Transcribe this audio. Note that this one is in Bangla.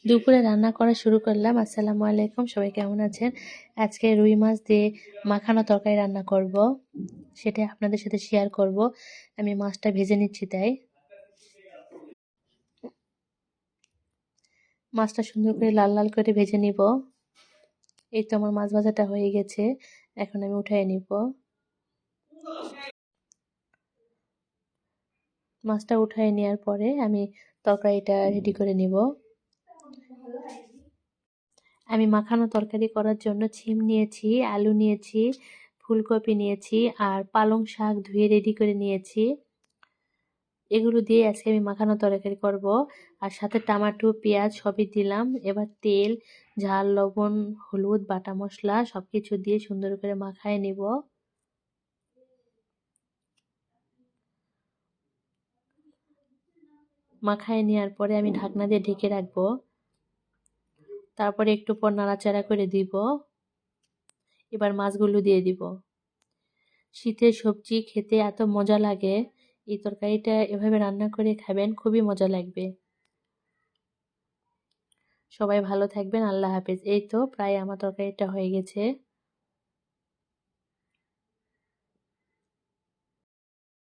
দুপুরে রান্না করা শুরু করলাম। আসসালামু আলাইকুম, সবাই কেমন আছেন? আজকে রুই মাছ দিয়ে মাখানো তরকারি রান্না করব, সেটা আপনাদের সাথে শেয়ার করব। আমি মাছটা ভেজে নিচ্ছি তাই। মাছটা সুন্দর করে লাল লাল করে ভেজে নিব। এই তো আমার মাছ ভাজাটা হয়ে গেছে, এখন আমি উঠাই নিব। মাছটা উঠাই নেওয়ার পরে আমি তরকারিটা রেডি করে নিব। আমি মাখানো তরকারি করার জন্য ছিম নিয়েছি, আলু নিয়েছি, ফুলকপি নিয়েছি আর পালং শাক ধুয়ে রেডি করে নিয়েছি। এগুলো দিয়ে আজকে আমি মাখানো তরকারি করব। আর সাথে টমেটো, পেঁয়াজ সবই দিলাম। এবার তেল, ঝাল, লবণ, হলুদ, বাটা মশলা সবকিছু দিয়ে সুন্দর করে মাখায় নিব। মাখায় নেওয়ার পরে আমি ঢাকনা দিয়ে ঢেকে রাখবো। তারপরে একটু পর নাড়াচাড়া করে দিব। এবার মাছগুলো দিয়ে দিব। শীতের সবজি খেতে এত মজা লাগে, এই তরকারিটা এভাবে রান্না করে খাবেন, খুবই মজা লাগবে। সবাই ভালো থাকবেন, আল্লাহ হাফেজ। এই তো প্রায় আমার তরকারিটা হয়ে গেছে।